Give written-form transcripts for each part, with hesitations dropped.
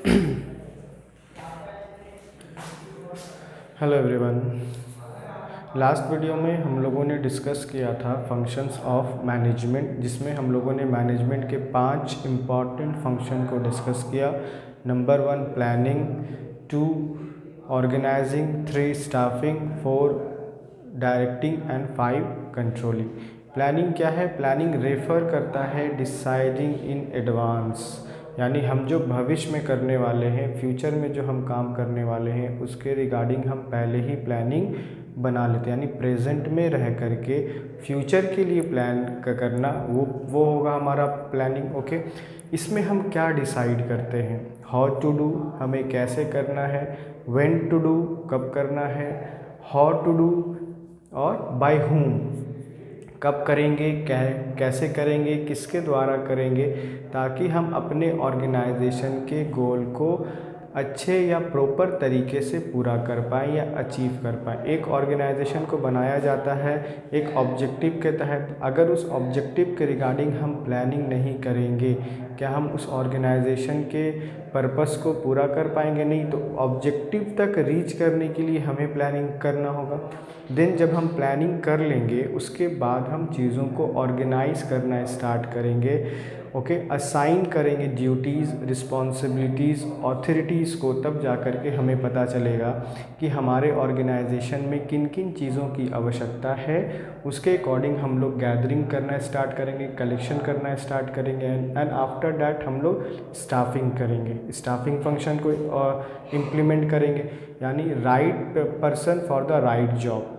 Hello everyone. Last video में हम लोगों ने डिस्कस किया था फंक्शंस ऑफ मैनेजमेंट, जिसमें हम लोगों ने मैनेजमेंट के 5 इम्पॉर्टेंट फंक्शन को डिस्कस किया। Number 1 planning, 2 organising, 3 staffing, 4 directing and 5 controlling. Planning क्या है? प्लानिंग रेफर करता है डिसाइडिंग इन एडवांस, यानी हम जो भविष्य में करने वाले हैं, फ्यूचर में जो हम काम करने वाले हैं उसके रिगार्डिंग हम पहले ही प्लानिंग बना लेते हैं, यानी प्रेजेंट में रह करके फ्यूचर के लिए प्लान करना, वो होगा हमारा प्लानिंग। ओके, इसमें हम क्या डिसाइड करते हैं? हाउ टू डू, हमें कैसे करना है, व्हेन टू डू, कब करना है, हाउ टू डू और बाय whom, कब करेंगे, कैसे करेंगे, किसके द्वारा करेंगे, ताकि हम अपने ऑर्गेनाइजेशन के गोल को अच्छे या प्रॉपर तरीके से पूरा कर पाएँ या अचीव कर पाएँ। एक ऑर्गेनाइजेशन को बनाया जाता है एक ऑब्जेक्टिव के तहत। अगर उस ऑब्जेक्टिव के रिगार्डिंग हम प्लानिंग नहीं करेंगे, क्या हम उस ऑर्गेनाइजेशन के पर्पस को पूरा कर पाएंगे? नहीं। तो ऑब्जेक्टिव तक रीच करने के लिए हमें प्लानिंग करना होगा। देन जब हम प्लानिंग कर लेंगे उसके बाद हम चीज़ों को ऑर्गेनाइज करना स्टार्ट करेंगे। ओके, असाइन करेंगे ड्यूटीज़, रिस्पॉन्सिबिलिटीज़, ऑथोरिटीज़ को, तब जा कर के हमें पता चलेगा कि हमारे ऑर्गेनाइजेशन में किन किन चीज़ों की आवश्यकता है। उसके अकॉर्डिंग हम लोग गैदरिंग करना स्टार्ट करेंगे, कलेक्शन करना स्टार्ट करेंगे एंड आफ्टर डैट हम लोग स्टाफिंग करेंगे, स्टाफिंग फंक्शन को इम्प्लीमेंट करेंगे, यानी right person for the right job.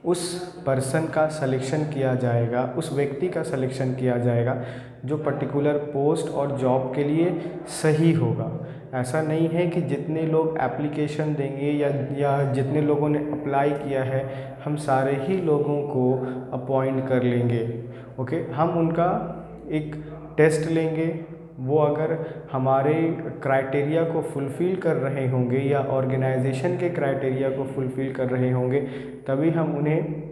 उस पर्सन का सिलेक्शन किया जाएगा, उस व्यक्ति का सिलेक्शन किया जाएगा जो पर्टिकुलर पोस्ट और जॉब के लिए सही होगा। ऐसा नहीं है कि जितने लोग एप्लीकेशन देंगे या जितने लोगों ने अप्लाई किया है हम सारे ही लोगों को अपॉइंट कर लेंगे। ओके, हम उनका एक टेस्ट लेंगे, वो अगर हमारे क्राइटेरिया को फुलफ़िल कर रहे होंगे या ऑर्गेनाइजेशन के क्राइटेरिया को फुलफ़िल कर रहे होंगे तभी हम उन्हें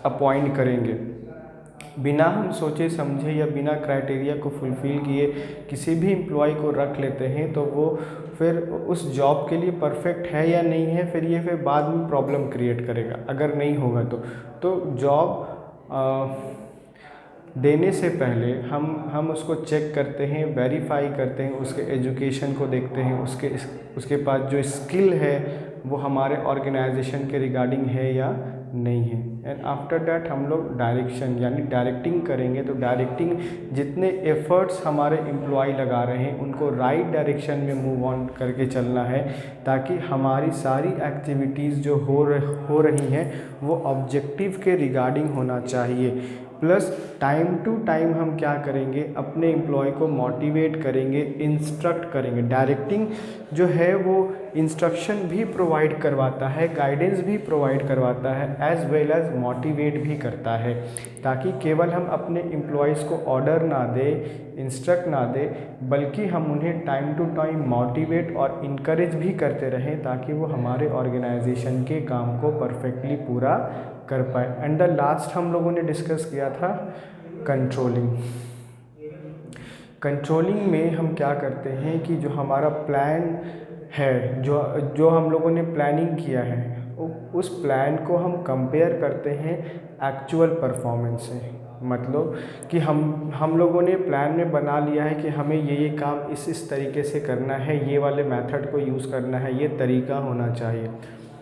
अपॉइंट करेंगे। बिना हम सोचे समझे या बिना क्राइटेरिया को फुलफ़िल किए किसी भी एम्प्लॉय को रख लेते हैं तो वो फिर उस जॉब के लिए परफेक्ट है या नहीं है, फिर बाद में प्रॉब्लम क्रिएट करेगा अगर नहीं होगा तो जॉब देने से पहले हम उसको चेक करते हैं, वेरीफाई करते हैं, उसके एजुकेशन को देखते हैं, उसके पास जो स्किल है वो हमारे ऑर्गेनाइजेशन के रिगार्डिंग है या नहीं है। एंड आफ्टर डैट हम लोग डायरेक्शन यानी डायरेक्टिंग करेंगे। तो डायरेक्टिंग, जितने एफर्ट्स हमारे एम्प्लॉय लगा रहे हैं उनको राइट डायरेक्शन में मूव ऑन करके चलना है, ताकि हमारी सारी एक्टिविटीज़ जो हो रही हैं वो ऑब्जेक्टिव के रिगार्डिंग होना चाहिए। प्लस टाइम टू टाइम हम क्या करेंगे, अपने एम्प्लॉय को मोटिवेट करेंगे, इंस्ट्रक्ट करेंगे। डायरेक्टिंग जो है वो इंस्ट्रक्शन भी प्रोवाइड करवाता है, गाइडेंस भी प्रोवाइड करवाता है, एज वेल एज मोटिवेट भी करता है, ताकि केवल हम अपने एम्प्लॉयज़ को ऑर्डर ना दे, इंस्ट्रक्ट ना दे, बल्कि हम उन्हें टाइम टू टाइम मोटिवेट और इनकरेज भी करते रहें, ताकि वो हमारे ऑर्गेनाइजेशन के काम को परफेक्टली पूरा कर पाए। एंड द लास्ट हम लोगों ने डिस्कस किया था कंट्रोलिंग। कंट्रोलिंग में हम क्या करते हैं कि जो हमारा प्लान है, जो हम लोगों ने प्लानिंग किया है, उस प्लान को हम कंपेयर करते हैं एक्चुअल परफॉर्मेंस से। मतलब कि हम लोगों ने प्लान में बना लिया है कि हमें ये काम इस तरीके से करना है, ये वाले मेथड को यूज़ करना है, ये तरीका होना चाहिए।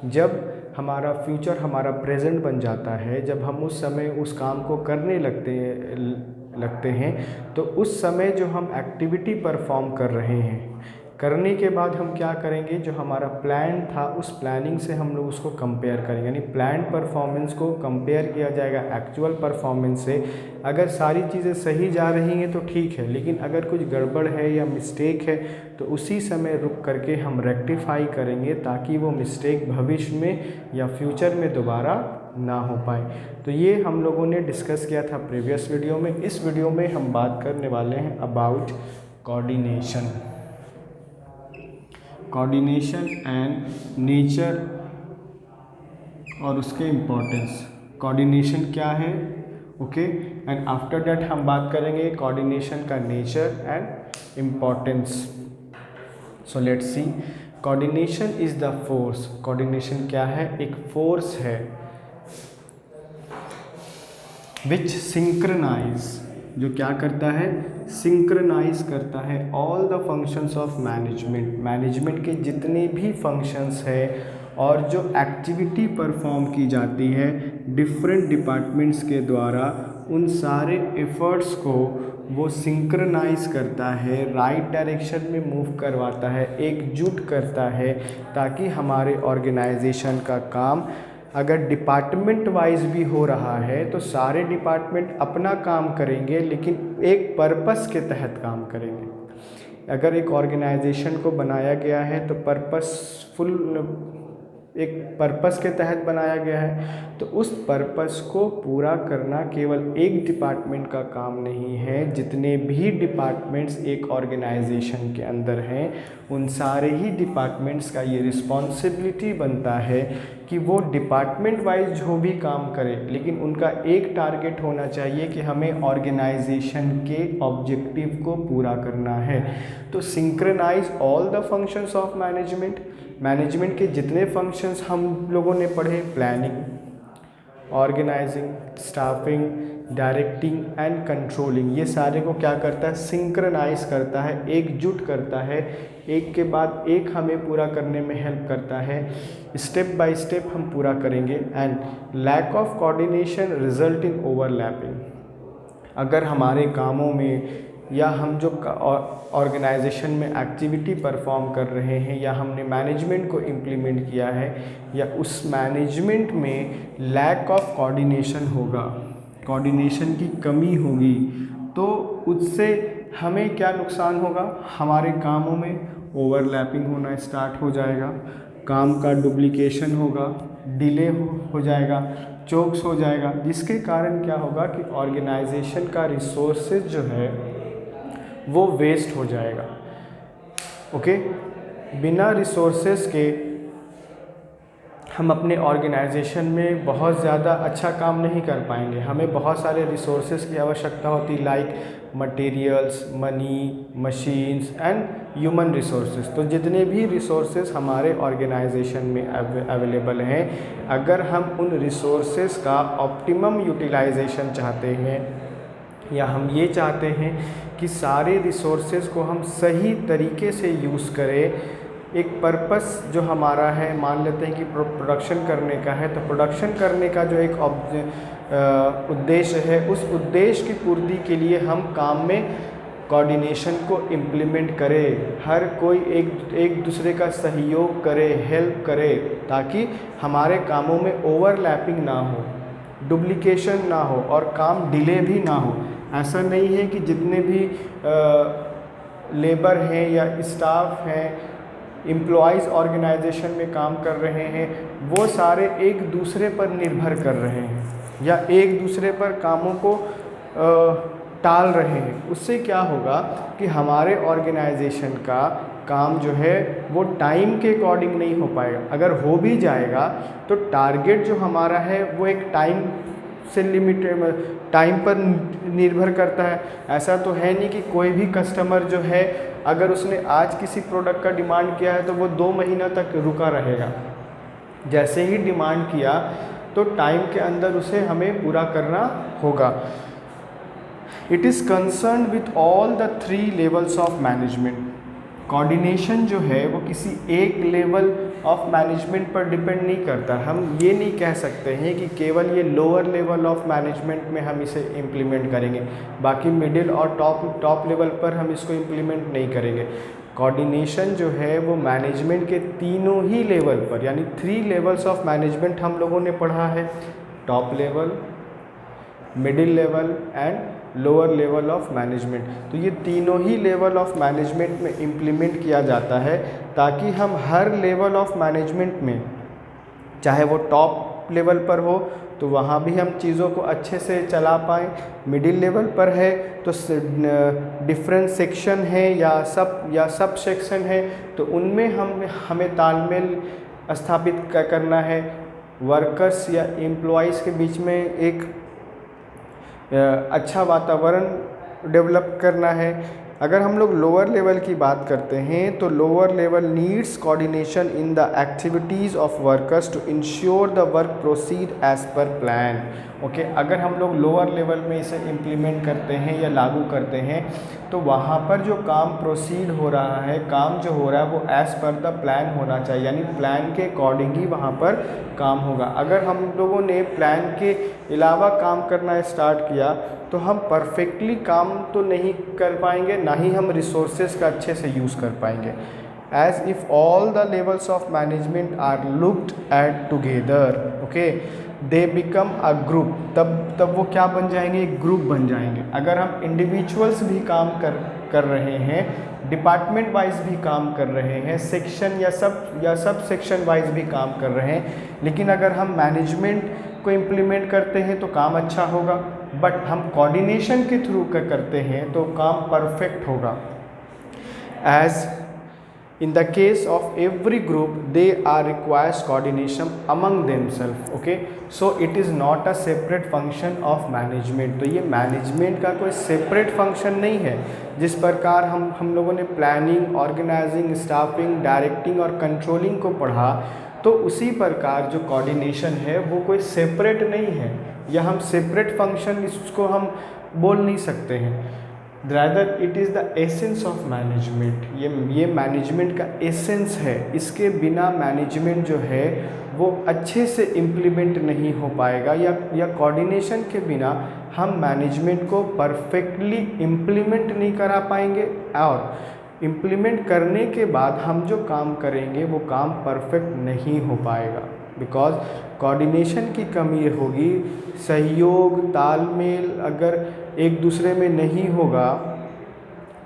जब हमारा फ्यूचर हमारा प्रेजेंट बन जाता है, जब हम उस समय उस काम को करने लगते हैं तो उस समय जो हम एक्टिविटी परफॉर्म कर रहे हैं, करने के बाद हम क्या करेंगे, जो हमारा प्लान था उस प्लानिंग से हम लोग उसको कंपेयर करेंगे, यानी प्लान परफॉर्मेंस को कंपेयर किया जाएगा एक्चुअल परफॉर्मेंस से। अगर सारी चीज़ें सही जा रही हैं तो ठीक है, लेकिन अगर कुछ गड़बड़ है या मिस्टेक है तो उसी समय रुक करके हम रेक्टिफाई करेंगे, ताकि वो मिस्टेक भविष्य में या फ्यूचर में दोबारा ना हो पाए। तो ये हम लोगों ने डिस्कस किया था प्रीवियस वीडियो में। इस वीडियो में हम बात करने वाले हैं अबाउट कोऑर्डिनेशन एंड नेचर और उसके इम्पोर्टेंस। कोऑर्डिनेशन क्या है, ओके, एंड आफ्टर दैट हम बात करेंगे कोऑर्डिनेशन का nature and importance. So let's see, coordination is the force. Coordination क्या है? एक फोर्स है विच सिंक्रनाइज, जो क्या करता है? सिंक्रनाइज करता है all the functions of management. Management के जितने भी फंक्शंस हैं और जो एक्टिविटी परफॉर्म की जाती है डिफरेंट डिपार्टमेंट्स के द्वारा, उन सारे एफर्ट्स को वो सिंक्रनाइज करता है, राइट डायरेक्शन में मूव करवाता है, एकजुट करता है, ताकि हमारे ऑर्गेनाइजेशन का काम अगर डिपार्टमेंट वाइज भी हो रहा है तो सारे डिपार्टमेंट अपना काम करेंगे लेकिन एक पर्पस के तहत काम करेंगे। अगर एक ऑर्गेनाइजेशन को बनाया गया है तो एक पर्पस के तहत बनाया गया है, तो उस पर्पस को पूरा करना केवल एक डिपार्टमेंट का काम नहीं है। जितने भी डिपार्टमेंट्स एक ऑर्गेनाइजेशन के अंदर हैं उन सारे ही डिपार्टमेंट्स का ये रिस्पॉन्सिबिलिटी बनता है कि वो डिपार्टमेंट वाइज जो भी काम करें, लेकिन उनका एक टारगेट होना चाहिए कि हमें ऑर्गेनाइजेशन के ऑब्जेक्टिव को पूरा करना है। तो synchronise all the functions of management. Management के जितने फंक्शंस हम लोगों ने पढ़े, planning, organising, staffing, directing and controlling, ये सारे को क्या करता है? सिंक्रनाइज करता है, एकजुट करता है, एक के बाद एक हमें पूरा करने में हेल्प करता है। स्टेप बाय स्टेप हम पूरा करेंगे। And lack of coordination result in overlapping. अगर हमारे कामों में या हम जो ऑर्गेनाइजेशन में एक्टिविटी परफॉर्म कर रहे हैं या हमने मैनेजमेंट को इम्प्लीमेंट किया है या उस मैनेजमेंट में लैक ऑफ कोऑर्डिनेशन होगा, कोऑर्डिनेशन की कमी होगी, तो उससे हमें क्या नुकसान होगा? हमारे कामों में ओवरलैपिंग होना स्टार्ट हो जाएगा, काम का डुप्लीकेशन होगा, डिले हो जाएगा, चोक्स हो जाएगा, जिसके कारण क्या होगा कि ऑर्गेनाइजेशन का रिसोर्सेज जो है वो वेस्ट हो जाएगा। ओके, बिना रिसोर्सेज के हम अपने ऑर्गेनाइजेशन में बहुत ज़्यादा अच्छा काम नहीं कर पाएंगे। हमें बहुत सारे रिसोर्सेज की आवश्यकता होती, like materials, money, machines and human resources. तो जितने भी रिसोर्सेज हमारे ऑर्गेनाइजेशन में अवेलेबल हैं, अगर हम उन रिसोर्सेज का ऑप्टिमम यूटिलाइजेशन चाहते हैं या हम ये चाहते हैं कि सारे रिसोर्सेज को हम सही तरीके से यूज़ करें, एक पर्पस जो हमारा है, मान लेते हैं कि प्रोडक्शन करने का है, तो प्रोडक्शन करने का जो एक उद्देश्य है, उस उद्देश्य की पूर्ति के लिए हम काम में कोऑर्डिनेशन को इम्प्लीमेंट करें, हर कोई एक दूसरे का सहयोग करे, हेल्प करे, ताकि हमारे कामों में ओवरलैपिंग ना हो, डुप्लीकेशन ना हो और काम डिले भी ना हो। ऐसा नहीं है कि जितने भी लेबर हैं या स्टाफ हैं, एम्प्लॉइज़ ऑर्गेनाइजेशन में काम कर रहे हैं, वो सारे एक दूसरे पर निर्भर कर रहे हैं या एक दूसरे पर कामों को टाल रहे हैं। उससे क्या होगा कि हमारे ऑर्गेनाइजेशन का काम जो है वो टाइम के अकॉर्डिंग नहीं हो पाएगा। अगर हो भी जाएगा तो टारगेट जो हमारा है वो एक टाइम से लिमिटेड टाइम पर निर्भर करता है। ऐसा तो है नहीं कि कोई भी कस्टमर जो है अगर उसने आज किसी प्रोडक्ट का डिमांड किया है तो वो 2 महीना तक रुका रहेगा। जैसे ही डिमांड किया तो टाइम के अंदर उसे हमें पूरा करना होगा। It is concern with all the 3 levels of management. Coordination जो है वो किसी एक लेवल ऑफ मैनेजमेंट पर डिपेंड नहीं करता। हम ये नहीं कह सकते हैं कि केवल ये लोअर लेवल ऑफ मैनेजमेंट में हम इसे इम्प्लीमेंट करेंगे, बाकी मिडिल और टॉप लेवल पर हम इसको इम्प्लीमेंट नहीं करेंगे। कोऑर्डिनेशन जो है वो मैनेजमेंट के तीनों ही लेवल पर, यानी 3 लेवल्स ऑफ मैनेजमेंट हम लोगों ने पढ़ा है, top level, middle level and lower level of management. तो ये तीनों ही लेवल ऑफ मैनेजमेंट में इम्प्लीमेंट किया जाता है ताकि हम हर लेवल ऑफ मैनेजमेंट में, चाहे वो टॉप लेवल पर हो तो वहाँ भी हम चीज़ों को अच्छे से चला पाएँ, मिडिल लेवल पर है तो डिफरेंट सेक्शन है या सब सेक्शन है तो उनमें हमें तालमेल स्थापित करना है, वर्कर्स या एम्प्लॉइज़ के बीच में एक अच्छा वातावरण डेवलप करना है, अगर हम लोग लोअर लेवल की बात करते हैं तो lower level needs coordination in the activities of workers to ensure the work proceed as per plan. Okay, अगर हम लोग लोअर लेवल में इसे इम्प्लीमेंट करते हैं या लागू करते हैं तो वहाँ पर जो काम प्रोसीड हो रहा है, काम जो हो रहा है वो एज़ पर द प्लान होना चाहिए, यानी प्लान के अकॉर्डिंग ही वहाँ पर काम होगा। अगर हम लोगों ने प्लान के अलावा काम करना स्टार्ट किया तो हम परफेक्टली काम तो नहीं कर पाएंगे, ना ही हम रिसोर्सेज का अच्छे से यूज़ कर पाएंगे। As if all the levels of management are looked at together, okay, they become a group, तब वो क्या बन जाएंगे, एक ग्रुप बन जाएंगे। अगर हम इंडिविजुअल्स भी काम कर रहे हैं, डिपार्टमेंट वाइज भी काम कर रहे हैं, सेक्शन या सब सेक्शन वाइज भी काम कर रहे हैं, लेकिन अगर हम मैनेजमेंट को इम्प्लीमेंट करते हैं तो काम अच्छा होगा, बट हम कोऑर्डिनेशन के थ्रू करते हैं तो काम परफेक्ट होगा। As in the case of every group they are requires coordination among themselves, okay, so it is not a separate function of management। तो ये मैनेजमेंट का कोई सेपरेट फंक्शन नहीं है। जिस प्रकार हम लोगों ने प्लानिंग, ऑर्गेनाइजिंग, स्टाफिंग, डायरेक्टिंग और कंट्रोलिंग को पढ़ा, तो उसी प्रकार जो कोऑर्डिनेशन है वो कोई सेपरेट नहीं है, या हम सेपरेट फंक्शन इसको हम बोल नहीं सकते हैं। Rather it is the essence of management. ये मैनेजमेंट का एसेंस है। इसके बिना मैनेजमेंट जो है वो अच्छे से इम्प्लीमेंट नहीं हो पाएगा, या कोऑर्डिनेशन के बिना हम मैनेजमेंट को परफेक्टली इम्प्लीमेंट नहीं करा पाएंगे, और इम्प्लीमेंट करने के बाद हम जो काम करेंगे वो काम परफेक्ट नहीं हो पाएगा, बिकॉज कोऑर्डिनेशन की कमी होगी। सहयोग, तालमेल अगर एक दूसरे में नहीं होगा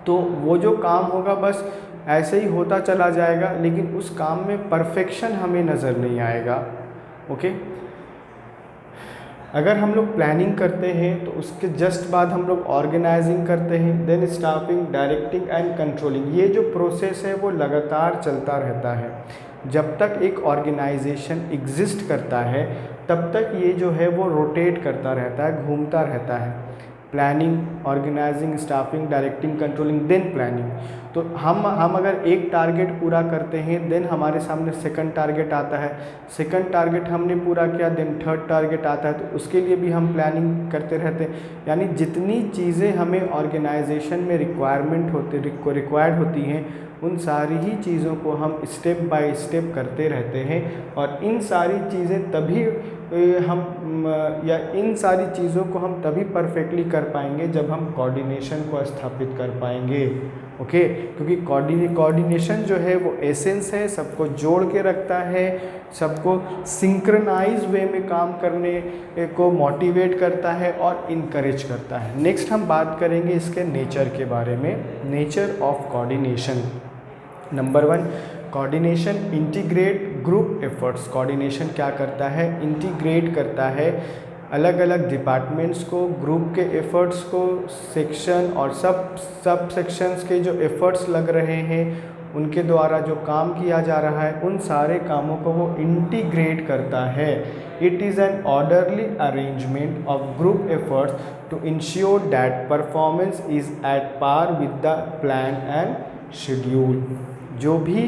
तो वो जो काम होगा बस ऐसे ही होता चला जाएगा, लेकिन उस काम में परफेक्शन हमें नज़र नहीं आएगा। ओके, अगर हम लोग प्लानिंग करते हैं तो उसके जस्ट बाद हम लोग ऑर्गेनाइजिंग करते हैं, then staffing, directing and controlling. ये जो प्रोसेस है वो लगातार चलता रहता है। जब तक एक ऑर्गेनाइजेशन एग्जिस्ट करता है तब तक ये जो है वो रोटेट करता रहता है, घूमता रहता है। Planning, organising, staffing, directing, controlling, then planning. तो हम अगर एक टारगेट पूरा करते हैं, देन हमारे सामने सेकंड टारगेट आता है, सेकंड टारगेट हमने पूरा किया, देन थर्ड टारगेट आता है, तो उसके लिए भी हम प्लानिंग करते रहते हैं। यानी जितनी चीज़ें हमें ऑर्गेनाइजेशन में रिक्वायर्ड होती हैं, उन सारी ही चीज़ों को हम स्टेप बाय स्टेप करते रहते हैं, और इन सारी चीज़ें तभी इन सारी चीज़ों को हम तभी परफेक्टली कर पाएंगे जब हम कोऑर्डिनेशन को स्थापित कर पाएंगे। ओके, क्योंकि कोऑर्डिनेशन जो है वो एसेंस है, सबको जोड़ के रखता है, सबको सिंक्रनाइज वे में काम करने को मोटिवेट करता है और इनकरेज करता है। नेक्स्ट हम बात करेंगे इसके नेचर के बारे में, nature of coordination. Number 1, coordination integrate group efforts. Coordination क्या करता है, इंटीग्रेट करता है अलग अलग डिपार्टमेंट्स को, ग्रुप के एफर्ट्स को, सेक्शन और सब सेक्शंस के जो एफर्ट्स लग रहे हैं उनके द्वारा जो काम किया जा रहा है, उन सारे कामों को वो इंटीग्रेट करता है। It is an orderly arrangement of group efforts to ensure that performance is at par with the plan and schedule. जो भी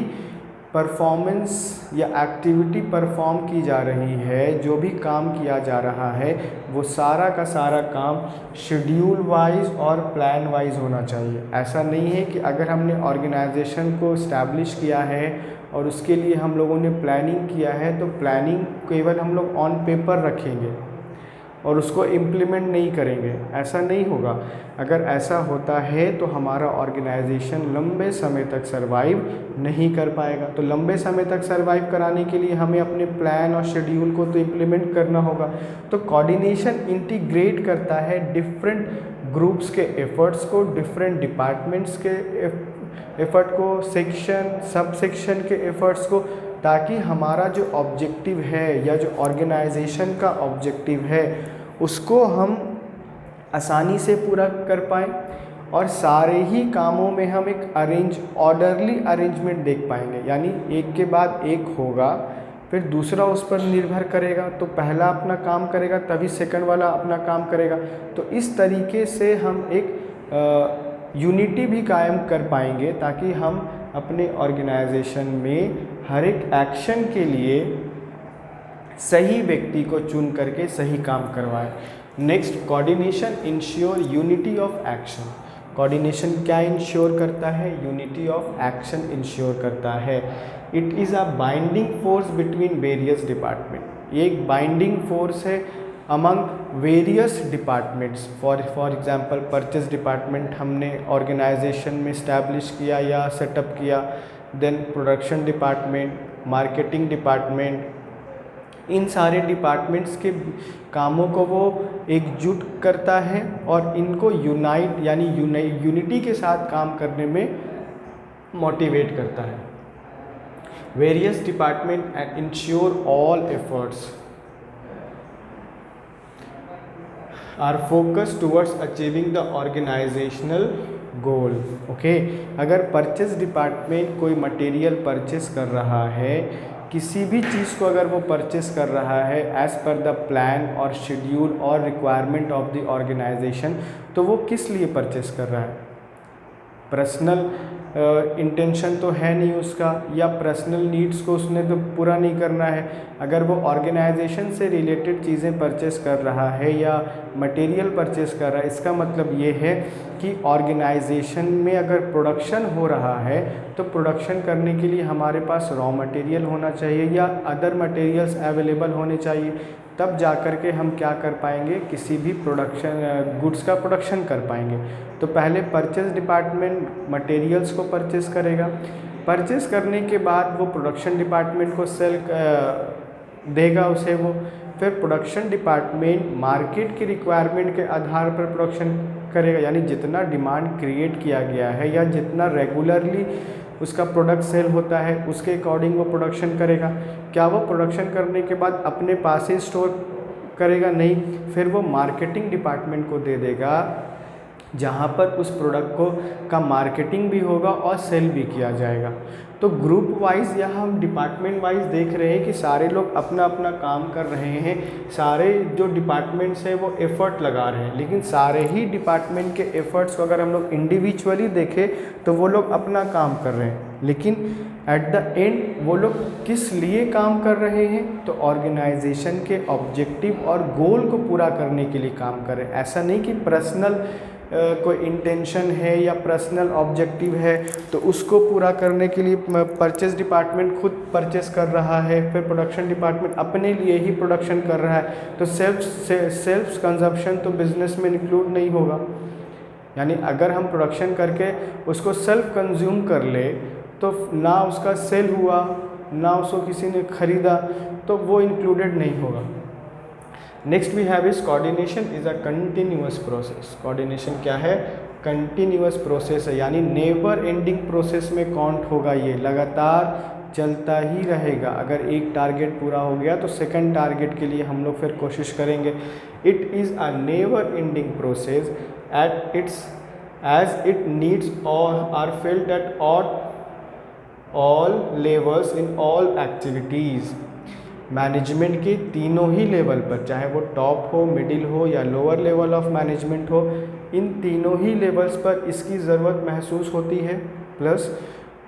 परफॉर्मेंस या एक्टिविटी परफॉर्म की जा रही है, जो भी काम किया जा रहा है, वो सारा का सारा काम शेड्यूल वाइज और प्लान वाइज होना चाहिए। ऐसा नहीं है कि अगर हमने ऑर्गेनाइजेशन को इस्टेब्लिश किया है और उसके लिए हम लोगों ने प्लानिंग किया है तो प्लानिंग केवल हम लोग ऑन पेपर रखेंगे और उसको इम्प्लीमेंट नहीं करेंगे, ऐसा नहीं होगा। अगर ऐसा होता है तो हमारा ऑर्गेनाइजेशन लंबे समय तक सरवाइव नहीं कर पाएगा। तो लंबे समय तक सरवाइव कराने के लिए हमें अपने प्लान और शेड्यूल को तो इम्प्लीमेंट करना होगा। तो कोऑर्डिनेशन इंटीग्रेट करता है डिफरेंट ग्रुप्स के एफर्ट्स को, डिफरेंट डिपार्टमेंट्स के एफर्ट को, सेक्शन, सब सेक्शन के एफर्ट्स को, ताकि हमारा जो ऑब्जेक्टिव है या जो ऑर्गेनाइजेशन का ऑब्जेक्टिव है उसको हम आसानी से पूरा कर पाएँ और सारे ही कामों में हम एक ऑर्डरली अरेंजमेंट देख पाएंगे। यानी एक के बाद एक होगा, फिर दूसरा उस पर निर्भर करेगा, तो पहला अपना काम करेगा तभी सेकंड वाला अपना काम करेगा। तो इस तरीके से हम एक यूनिटी भी कायम कर पाएंगे, ताकि हम अपने ऑर्गेनाइजेशन में हर एक एक्शन के लिए सही व्यक्ति को चुन करके सही काम करवाएं। Next, coordination ensure unity of action. Coordination क्या इंश्योर करता है? यूनिटी ऑफ एक्शन इंश्योर करता है। It is a binding force between various department. ये एक बाइंडिंग फोर्स है among various departments. For example purchase department हमने ऑर्गेनाइजेशन में इस्टेब्लिश किया या सेटअप किया, then production department, marketing department, इन सारे डिपार्टमेंट्स के कामों को वो एकजुट करता है और इनको यूनाइट यानी यूनिटी के साथ काम करने में मोटिवेट करता है। Various department and ensure all efforts are focus towards achieving the organisational goal. Okay, अगर परचेज डिपार्टमेंट कोई मटेरियल परचेस कर रहा है, किसी भी चीज़ को अगर वो परचेस कर रहा है एज़ पर द प्लान और शेड्यूल और रिक्वायरमेंट ऑफ द ऑर्गेनाइजेशन, तो वो किस लिए परचेस कर रहा है? पर्सनल इंटेंशन तो है नहीं उसका, या पर्सनल नीड्स को उसने तो पूरा नहीं करना है। अगर वो ऑर्गेनाइजेशन से रिलेटेड चीज़ें परचेस कर रहा है या मटेरियल परचेस कर रहा है, इसका मतलब ये है कि ऑर्गेनाइजेशन में अगर प्रोडक्शन हो रहा है तो प्रोडक्शन करने के लिए हमारे पास रॉ मटेरियल होना चाहिए या अदर मटेरियल्स अवेलेबल होने चाहिए, तब जा कर के हम क्या कर पाएंगे? किसी भी प्रोडक्शन गुड्स का प्रोडक्शन कर पाएंगे। तो पहले परचेज डिपार्टमेंट मटेरियल्स को परचेस करेगा, परचेस करने के बाद वो प्रोडक्शन डिपार्टमेंट को सेल देगा उसे वो, फिर प्रोडक्शन डिपार्टमेंट मार्केट की रिक्वायरमेंट के आधार पर प्रोडक्शन करेगा, यानी जितना डिमांड क्रिएट किया गया है या जितना रेगुलरली उसका प्रोडक्ट सेल होता है उसके अकॉर्डिंग वो प्रोडक्शन करेगा। क्या वो प्रोडक्शन करने के बाद अपने पास ही स्टोर करेगा? नहीं, फिर वो मार्केटिंग डिपार्टमेंट को दे देगा, जहाँ पर उस प्रोडक्ट को का मार्केटिंग भी होगा और सेल भी किया जाएगा। तो ग्रुप वाइज या हम डिपार्टमेंट वाइज देख रहे हैं कि सारे लोग अपना अपना काम कर रहे हैं, सारे जो डिपार्टमेंट्स हैं वो एफ़र्ट लगा रहे हैं, लेकिन सारे ही डिपार्टमेंट के एफ़र्ट्स को अगर हम लोग इंडिविजुअली देखें तो वो लोग अपना काम कर रहे हैं, लेकिन एट द एंड वो लोग किस लिए काम कर रहे हैं? तो ऑर्गेनाइजेशन के ऑब्जेक्टिव और गोल को पूरा करने के लिए काम कर रहे हैं। ऐसा नहीं कि पर्सनल कोई इंटेंशन है या पर्सनल ऑब्जेक्टिव है तो उसको पूरा करने के लिए परचेस डिपार्टमेंट खुद परचेस कर रहा है, फिर प्रोडक्शन डिपार्टमेंट अपने लिए ही प्रोडक्शन कर रहा है, तो सेल्फ कंजप्शन तो बिजनेस में इंक्लूड नहीं होगा। यानी अगर हम प्रोडक्शन करके उसको सेल्फ कंज्यूम कर ले तो ना उसका सेल हुआ ना उसको किसी ने खरीदा, तो वो इंक्लूडेड नहीं होगा। Next we have is coordination is a continuous process. Coordination क्या है? कंटिन्यूअस प्रोसेस है, यानी नेवर एंडिंग प्रोसेस में काउंट होगा, ये लगातार चलता ही रहेगा। अगर एक टारगेट पूरा हो गया तो सेकंड टारगेट के लिए हम लोग फिर कोशिश करेंगे। It is a never ending process at its as it needs are felt at all levels in all activities. Management के तीनों ही लेवल पर, चाहे वो टॉप हो, मिडिल हो या लोअर लेवल ऑफ मैनेजमेंट हो, इन तीनों ही लेवल्स पर इसकी ज़रूरत महसूस होती है। Plus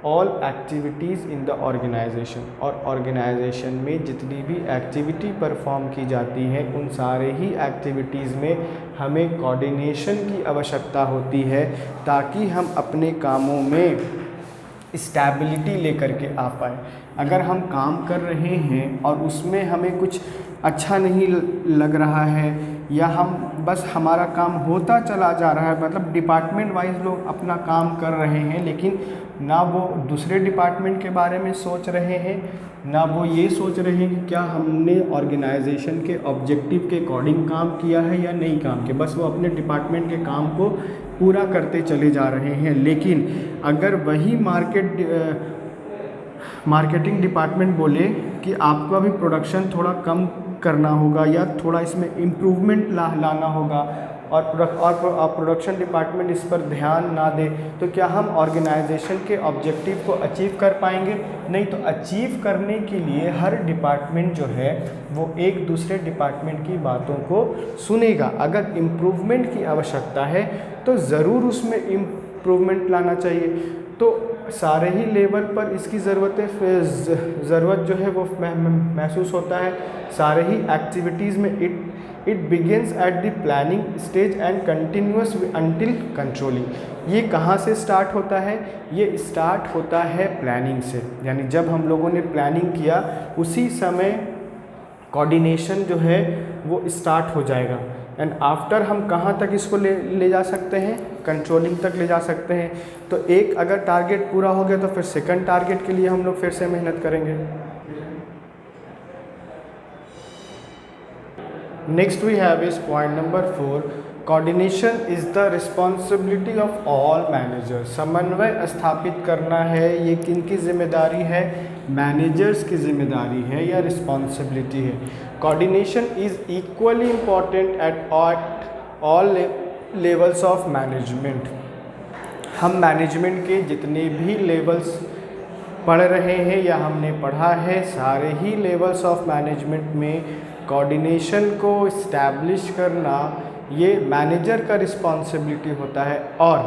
all activities in the organisation, और ऑर्गेनाइजेशन में जितनी भी एक्टिविटी परफॉर्म की जाती है उन सारे ही एक्टिविटीज़ में हमें कोऑर्डिनेशन की आवश्यकता होती है, ताकि हम अपने कामों में स्टेबिलिटी लेकर के आ पाए। अगर हम काम कर रहे हैं और उसमें हमें कुछ अच्छा नहीं लग रहा है या हम बस हमारा काम होता चला जा रहा है, मतलब डिपार्टमेंट वाइज लोग अपना काम कर रहे हैं लेकिन ना वो दूसरे डिपार्टमेंट के बारे में सोच रहे हैं, ना वो ये सोच रहे हैं कि क्या हमने ऑर्गेनाइजेशन के ऑब्जेक्टिव के अकॉर्डिंग काम किया है या नहीं काम किया, बस वो अपने डिपार्टमेंट के काम को पूरा करते चले जा रहे हैं। लेकिन अगर वही मार्केटिंग डिपार्टमेंट बोले कि आपको अभी प्रोडक्शन थोड़ा कम करना होगा या थोड़ा इसमें इम्प्रूवमेंट लाना होगा, और प्रोडक्शन डिपार्टमेंट इस पर ध्यान ना दे, तो क्या हम ऑर्गेनाइजेशन के ऑब्जेक्टिव को अचीव कर पाएंगे? नहीं। तो अचीव करने के लिए हर डिपार्टमेंट जो है वो एक दूसरे डिपार्टमेंट की बातों को सुनेगा। अगर इम्प्रूवमेंट की आवश्यकता है तो ज़रूर उसमें इम्प्रूवमेंट लाना चाहिए। तो सारे ही लेवल पर इसकी ज़रूरत जो है वो महसूस होता है। सारे ही एक्टिविटीज़ में it begins at the planning stage and continuous until controlling. ये कहाँ से स्टार्ट होता है? ये स्टार्ट होता है प्लानिंग से, यानी जब हम लोगों ने प्लानिंग किया उसी समय कोऑर्डिनेशन जो है वो स्टार्ट हो जाएगा। एंड आफ्टर हम कहाँ तक इसको ले जा सकते हैं? कंट्रोलिंग तक ले जा सकते हैं। तो एक अगर टारगेट पूरा हो गया तो फिर सेकंड टारगेट के लिए हम लोग फिर से मेहनत करेंगे। Next we have is point number 4, coordination is the responsibility of all managers. समन्वय स्थापित करना है ये किनकी जिम्मेदारी है? मैनेजर्स की जिम्मेदारी है या रिस्पॉन्सिबिलिटी है। Coordination is equally important eight all levels of management. हम मैनेजमेंट के जितने भी लेवल्स पढ़ रहे हैं या हमने पढ़ा है, सारे ही लेवल्स ऑफ मैनेजमेंट में कोऑर्डिनेशन को इस्टेब्लिश करना ये मैनेजर का रिस्पॉन्सिबिलिटी होता है। और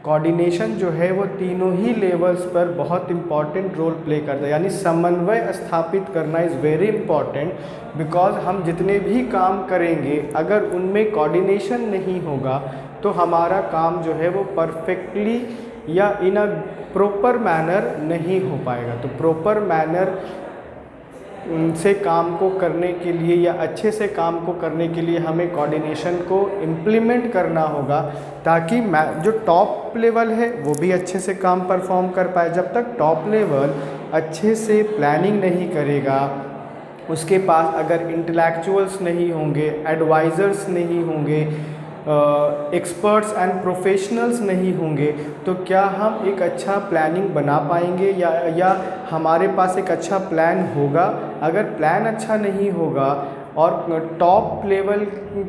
कोऑर्डिनेशन जो है वो तीनों ही लेवल्स पर बहुत इम्पॉर्टेंट रोल प्ले करता है। यानी समन्वय स्थापित करना इज़ वेरी इम्पॉर्टेंट, बिकॉज हम जितने भी काम करेंगे अगर उनमें कोऑर्डिनेशन नहीं होगा तो हमारा काम जो है वो परफेक्टली या इन अ प्रॉपर मैनर नहीं हो पाएगा। तो प्रॉपर मैनर से काम को करने के लिए या अच्छे से काम को करने के लिए हमें कोऑर्डिनेशन को इम्प्लीमेंट करना होगा, ताकि जो टॉप लेवल है वो भी अच्छे से काम परफॉर्म कर पाए। जब तक टॉप लेवल अच्छे से प्लानिंग नहीं करेगा, उसके पास अगर इंटेलेक्चुअल्स नहीं होंगे, एडवाइज़र्स नहीं होंगे, एक्सपर्ट्स एंड प्रोफेशनल्स नहीं होंगे, तो क्या हम एक अच्छा प्लानिंग बना पाएंगे या हमारे पास एक अच्छा प्लान होगा? अगर प्लान अच्छा नहीं होगा और टॉप लेवल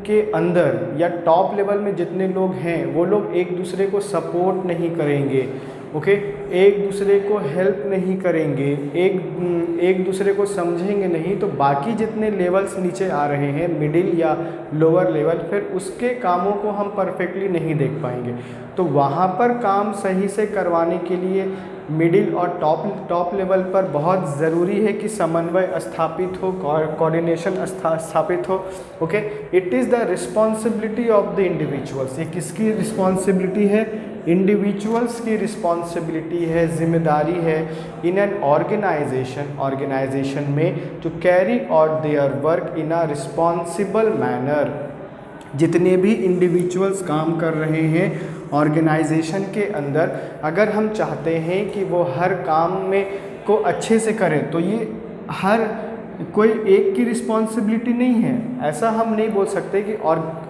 के अंदर या टॉप लेवल में जितने लोग हैं वो लोग एक दूसरे को सपोर्ट नहीं करेंगे, ओके, एक दूसरे को हेल्प नहीं करेंगे, एक दूसरे को समझेंगे नहीं, तो बाकी जितने लेवल्स नीचे आ रहे हैं, मिडिल या लोअर लेवल, फिर उसके कामों को हम परफेक्टली नहीं देख पाएंगे। तो वहाँ पर काम सही से करवाने के लिए मिडिल और टॉप लेवल पर बहुत ज़रूरी है कि समन्वय स्थापित हो, कोऑर्डिनेशन स्थापित हो, okay. It is the responsibility of the individuals. ये किसकी रिस्पॉन्सिबिलिटी है? इंडिविजुअल्स की रिस्पॉन्सिबिलिटी है, जिम्मेदारी है इन एन ऑर्गेनाइजेशन में to carry out their work in a responsible manner. जितने भी इंडिविजुअल्स काम कर रहे हैं ऑर्गेनाइजेशन के अंदर, अगर हम चाहते हैं कि वो हर काम में को अच्छे से करें, तो ये हर कोई एक की रिस्पॉन्सिबिलिटी नहीं है। ऐसा हम नहीं बोल सकते कि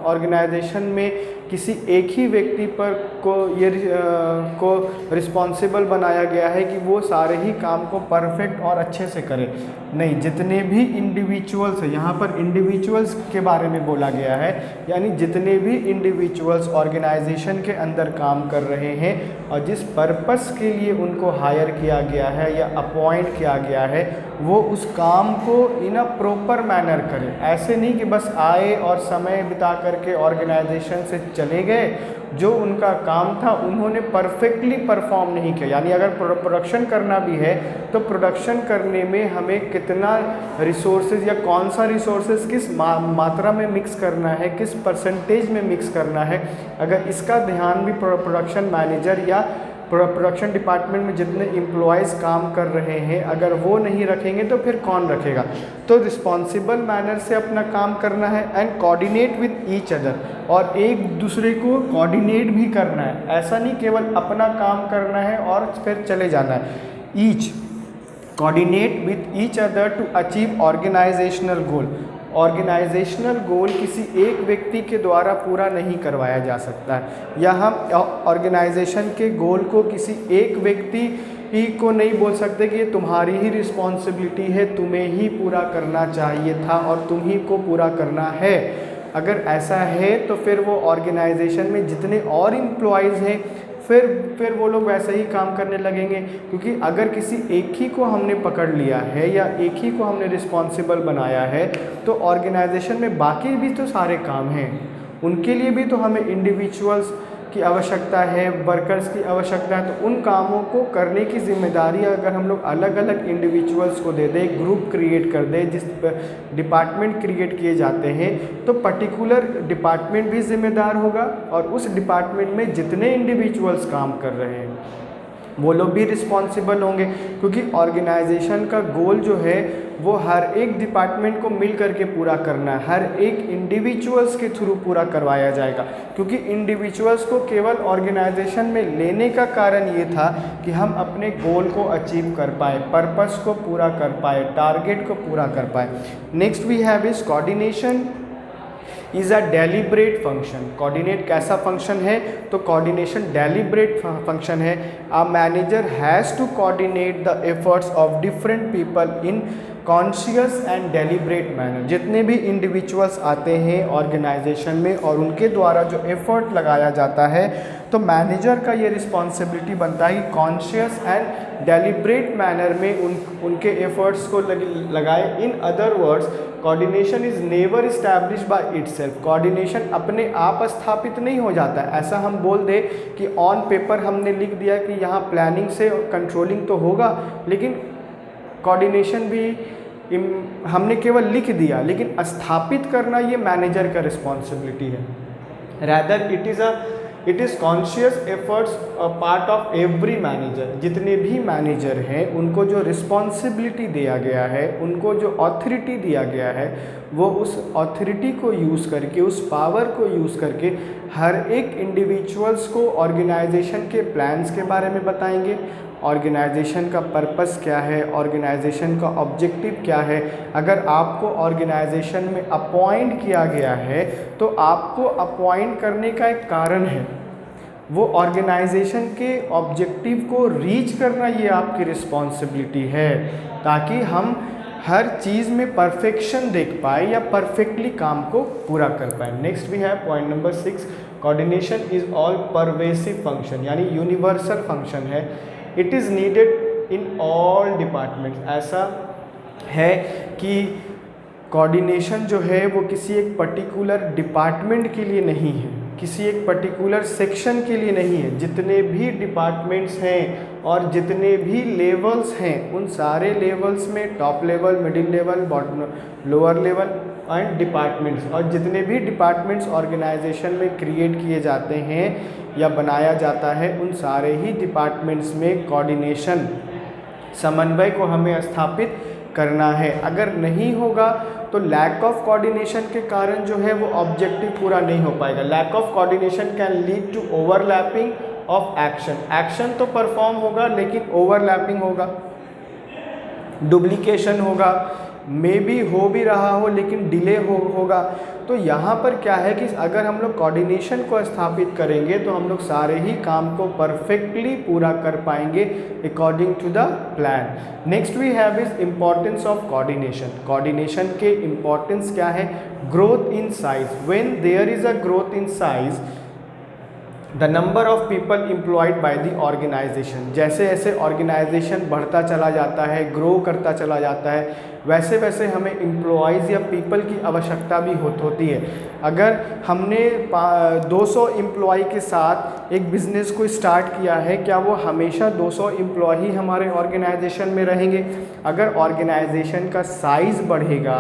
ऑर्गेनाइजेशन में किसी एक ही व्यक्ति पर को रिस्पॉन्सिबल बनाया गया है कि वो सारे ही काम को परफेक्ट और अच्छे से करे। नहीं, जितने भी इंडिविजुअल्स हैं, यहाँ पर इंडिविजुअल्स के बारे में बोला गया है, यानी जितने भी इंडिविजुअल्स ऑर्गेनाइजेशन के अंदर काम कर रहे हैं और जिस पर्पस के लिए उनको हायर किया गया है या अपॉइंट किया गया है, वो उस काम को इन अ प्रॉपर मैनर करें। ऐसे नहीं कि बस आए और समय बिता करके ऑर्गेनाइजेशन से चले गए, जो उनका काम था उन्होंने परफेक्टली परफॉर्म नहीं किया। यानी अगर प्रोडक्शन करना भी है तो प्रोडक्शन करने में हमें कितना रिसोर्सेज या कौन सा रिसोर्सेज किस मात्रा में मिक्स करना है, किस परसेंटेज में मिक्स करना है, अगर इसका ध्यान भी प्रोडक्शन मैनेजर या प्रोडक्शन डिपार्टमेंट में जितने एम्प्लॉयज़ काम कर रहे हैं अगर वो नहीं रखेंगे तो फिर कौन रखेगा। तो रिस्पॉन्सिबल मैनर से अपना काम करना है and coordinate with each other, और एक दूसरे को कोऑर्डिनेट भी करना है। ऐसा नहीं केवल अपना काम करना है और फिर चले जाना है। Each coordinate with each other to achieve organisational goal. Organisational goal किसी एक व्यक्ति के द्वारा पूरा नहीं करवाया जा सकता है, या हम ऑर्गेनाइजेशन के गोल को किसी एक व्यक्ति ही को नहीं बोल सकते कि ये तुम्हारी ही रिस्पॉन्सिबिलिटी है, तुम्हें ही पूरा करना चाहिए था और तुम ही को पूरा करना है। अगर ऐसा है तो फिर वो ऑर्गेनाइजेशन में जितने और एम्प्लॉयज़ हैं फिर वो लोग वैसे ही काम करने लगेंगे, क्योंकि अगर किसी एक ही को हमने पकड़ लिया है या एक ही को हमने रिस्पॉन्सिबल बनाया है तो ऑर्गेनाइजेशन में बाकी भी तो सारे काम हैं, उनके लिए भी तो हमें इंडिविजुअल्स की आवश्यकता है, वर्कर्स की आवश्यकता है, तो उन कामों को करने की जिम्मेदारी अगर हम लोग अलग अलग इंडिविजुअल्स को दे दें, ग्रुप क्रिएट कर दें, जिस डिपार्टमेंट क्रिएट किए जाते हैं, तो पर्टिकुलर डिपार्टमेंट भी जिम्मेदार होगा और उस डिपार्टमेंट में जितने इंडिविजुअल्स काम कर रहे हैं वो लोग भी रिस्पॉन्सिबल होंगे, क्योंकि ऑर्गेनाइजेशन का गोल जो है वो हर एक डिपार्टमेंट को मिल करके पूरा करना है, हर एक इंडिविजुअल्स के थ्रू पूरा करवाया जाएगा। क्योंकि इंडिविजुअल्स को केवल ऑर्गेनाइजेशन में लेने का कारण ये था कि हम अपने गोल को अचीव कर पाए, पर्पस को पूरा कर पाए, टारगेट को पूरा कर पाए। Next we have is coordination is a deliberate function. Coordinate कैसा फंक्शन है? तो कोऑर्डिनेशन डेलिब्रेट फंक्शन है। A manager has to coordinate the efforts of different people in conscious and deliberate manner. जितने भी इंडिविजुअल्स आते हैं ऑर्गेनाइजेशन में और उनके द्वारा जो एफर्ट लगाया जाता है, तो मैनेजर का ये रिस्पॉन्सिबिलिटी बनता है कि कॉन्शियस एंड डेलिब्रेट मैनर में उनके एफर्ट्स को लगाए। In other words, coordination is never establish by itself. Coordination अपने आप स्थापित नहीं हो जाता है। ऐसा हम बोल दे कि ऑन पेपर हमने लिख दिया कि यहाँ प्लानिंग से कंट्रोलिंग तो होगा, लेकिन कोऑर्डिनेशन भी हमने केवल लिख दिया, लेकिन स्थापित करना ये मैनेजर का रिस्पॉन्सिबिलिटी है। Rather it is conscious efforts part of every manager. जितने भी मैनेजर हैं उनको जो रिस्पॉन्सिबिलिटी दिया गया है, उनको जो ऑथोरिटी दिया गया है, वो उस ऑथोरिटी को यूज़ करके, उस पावर को यूज़ करके हर एक इंडिविजुअल्स को ऑर्गेनाइजेशन के प्लान्स के बारे में बताएंगे, ऑर्गेनाइजेशन का पर्पस क्या है, ऑर्गेनाइजेशन का ऑब्जेक्टिव क्या है। अगर आपको ऑर्गेनाइजेशन में अपॉइंट किया गया है तो आपको अपॉइंट करने का एक कारण है, वो ऑर्गेनाइजेशन के ऑब्जेक्टिव को रीच करना ये आपकी रिस्पॉन्सिबिलिटी है, ताकि हम हर चीज़ में परफेक्शन देख पाए या परफेक्टली काम को पूरा कर पाए। Next we have point number 6, coordination is all pervasive function, यानी यूनिवर्सल फंक्शन है। It is needed in all departments. ऐसा है कि कोऑर्डिनेशन जो है वो किसी एक पर्टिकुलर डिपार्टमेंट के लिए नहीं है, किसी एक पर्टिकुलर सेक्शन के लिए नहीं है। जितने भी डिपार्टमेंट्स हैं और जितने भी लेवल्स हैं, उन सारे लेवल्स में top level, middle level, lower level and departments, और जितने भी डिपार्टमेंट्स ऑर्गेनाइजेशन में क्रिएट किए जाते हैं या बनाया जाता है, उन सारे ही डिपार्टमेंट्स में कोऑर्डिनेशन, समन्वय को हमें स्थापित करना है। अगर नहीं होगा तो लैक ऑफ कोऑर्डिनेशन के कारण जो है वो ऑब्जेक्टिव पूरा नहीं हो पाएगा। Lack of coordination can lead to overlapping of action. Action तो परफॉर्म होगा लेकिन ओवरलैपिंग होगा, डुप्लीकेशन होगा, मे बी हो भी रहा हो लेकिन डिले होगा। तो यहाँ पर क्या है कि अगर हम लोग कोऑर्डिनेशन को स्थापित करेंगे तो हम लोग सारे ही काम को परफेक्टली पूरा कर पाएंगे according to the plan. Next we have is importance of coordination. Coordination के इम्पॉर्टेंस क्या है? Growth in size. When there is a growth in size, the number of people employed by the organization, जैसे जैसे organisation बढ़ता चला जाता है, grow करता चला जाता है, वैसे वैसे हमें एम्प्लॉयज़ या पीपल की आवश्यकता भी होती है। अगर हमने 200 एम्प्लॉय के साथ एक बिज़नेस को स्टार्ट किया है, क्या वो हमेशा 200 एम्प्लॉय ही हमारे ऑर्गेनाइजेशन में रहेंगे? अगर ऑर्गेनाइजेशन का साइज़ बढ़ेगा,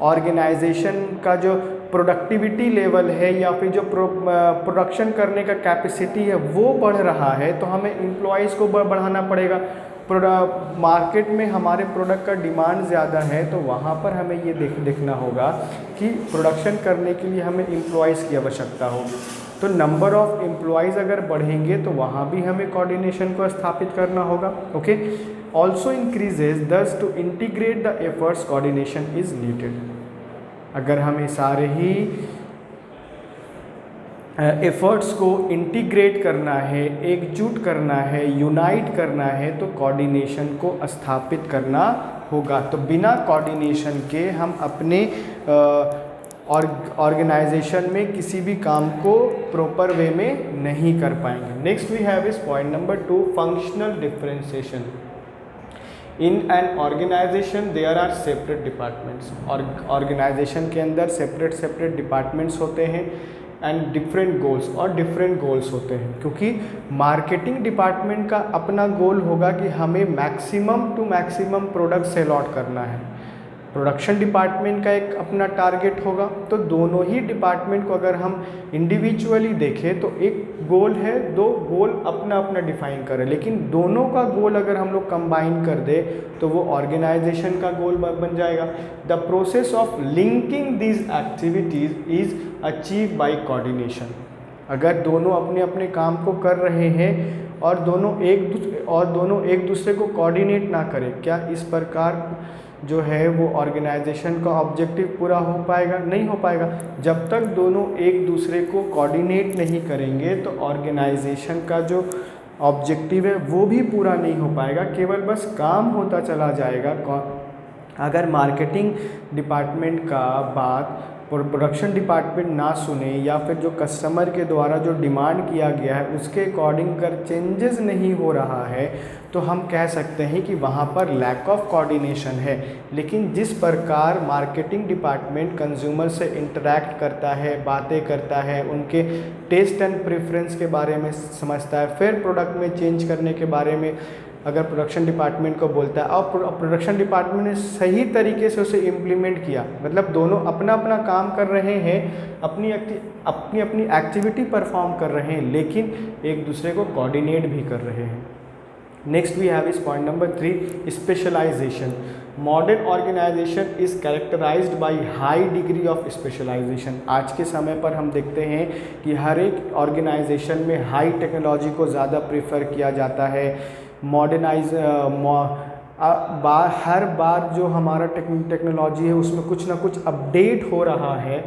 ऑर्गेनाइजेशन का जो प्रोडक्टिविटी लेवल है या फिर जो प्रोडक्शन करने का कैपेसिटी है वो बढ़ रहा है, तो हमें एम्प्लॉयज़ को बढ़ाना पड़ेगा। मार्केट में हमारे प्रोडक्ट का डिमांड ज़्यादा है, तो वहाँ पर हमें ये देखना होगा कि प्रोडक्शन करने के लिए हमें एम्प्लॉयज़ की आवश्यकता होगी। तो नंबर ऑफ़ एम्प्लॉयज़ अगर बढ़ेंगे तो वहाँ भी हमें कोऑर्डिनेशन को स्थापित करना होगा। Okay, also increases, this to integrate the efforts coordination is needed. अगर हमें सारे ही एफर्ट्स को इंटीग्रेट करना है, एकजुट करना है, यूनाइट करना है, तो कोऑर्डिनेशन को स्थापित करना होगा। तो बिना कोऑर्डिनेशन के हम अपने ऑर्गेनाइजेशन में किसी भी काम को प्रॉपर वे में नहीं कर पाएंगे। Next we have is point number 2, functional differentiation. In an organization there are separate departments. और ऑर्गेनाइजेशन के अंदर सेपरेट डिपार्टमेंट्स होते हैं। एंड डिफरेंट गोल्स, और डिफरेंट गोल्स होते हैं, क्योंकि मार्केटिंग डिपार्टमेंट का अपना गोल होगा कि हमें maximum to maximum product sale out करना है, प्रोडक्शन डिपार्टमेंट का एक अपना टारगेट होगा। तो दोनों ही डिपार्टमेंट को अगर हम इंडिविजुअली देखें तो एक गोल है, दो गोल अपना अपना डिफाइन करें, लेकिन दोनों का गोल अगर हम लोग कंबाइन कर दे तो वो ऑर्गेनाइजेशन का गोल बन जाएगा। The process of linking these activities is achieve by coordination. अगर दोनों अपने अपने काम को कर रहे हैं और दोनों एक दूसरे को कोऑर्डिनेट ना करें, क्या इस प्रकार जो है वो ऑर्गेनाइजेशन का ऑब्जेक्टिव पूरा हो पाएगा? नहीं हो पाएगा। जब तक दोनों एक दूसरे को कोऑर्डिनेट नहीं करेंगे तो ऑर्गेनाइजेशन का जो ऑब्जेक्टिव है वो भी पूरा नहीं हो पाएगा, केवल बस काम होता चला जाएगा। अगर मार्केटिंग डिपार्टमेंट का बात प्रोडक्शन डिपार्टमेंट ना सुने या फिर जो कस्टमर के द्वारा जो डिमांड किया गया है उसके अकॉर्डिंग कर चेंजेस नहीं हो रहा है, तो हम कह सकते हैं कि वहाँ पर लैक ऑफ कोऑर्डिनेशन है। लेकिन जिस प्रकार मार्केटिंग डिपार्टमेंट कंज्यूमर से इंटरैक्ट करता है, बातें करता है, उनके टेस्ट एंड प्रेफरेंस के बारे में समझता है, फिर प्रोडक्ट में चेंज करने के बारे में अगर प्रोडक्शन डिपार्टमेंट को बोलता है और प्रोडक्शन डिपार्टमेंट ने सही तरीके से उसे इम्प्लीमेंट किया, मतलब दोनों अपना अपना काम कर रहे हैं, अपनी अपनी एक्टिविटी परफॉर्म कर रहे हैं, लेकिन एक दूसरे को कोऑर्डिनेट भी कर रहे हैं। Next we have is point number 3, specialization. Modern organization is characterized by high degree of specialization. आज के समय पर हम देखते हैं कि हर एक ऑर्गेनाइजेशन में हाई टेक्नोलॉजी को ज़्यादा प्रेफर किया जाता है। हर बार जो हमारा टेक्नोलॉजी है उसमें कुछ ना कुछ अपडेट हो रहा है।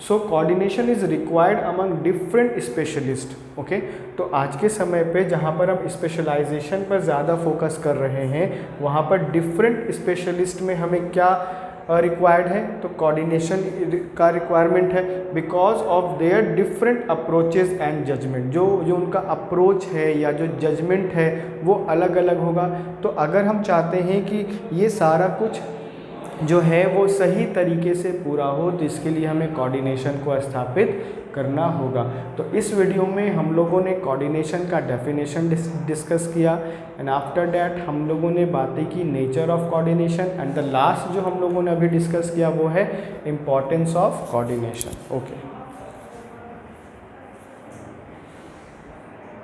So coordination is required among different specialist. Okay, तो आज के समय पे जहाँ पर हम स्पेशलाइजेशन पर ज़्यादा फोकस कर रहे हैं, वहाँ पर डिफरेंट स्पेशलिस्ट में हमें क्या रिक्वायर्ड है? तो कोऑर्डिनेशन का रिक्वायरमेंट है, because of their different approaches and judgement. जो उनका अप्रोच है या जो जजमेंट है वो अलग अलग होगा। तो अगर हम चाहते हैं कि ये सारा कुछ जो है वो सही तरीके से पूरा हो, तो इसके लिए हमें कोऑर्डिनेशन को स्थापित करना होगा। तो इस वीडियो में हम लोगों ने कोऑर्डिनेशन का डेफिनेशन डिस्कस किया, एंड आफ्टर दैट हम लोगों ने बातें की nature of coordination, and the last जो हम लोगों ने अभी डिस्कस किया वो है इम्पोर्टेंस ऑफ कोऑर्डिनेशन। ओके।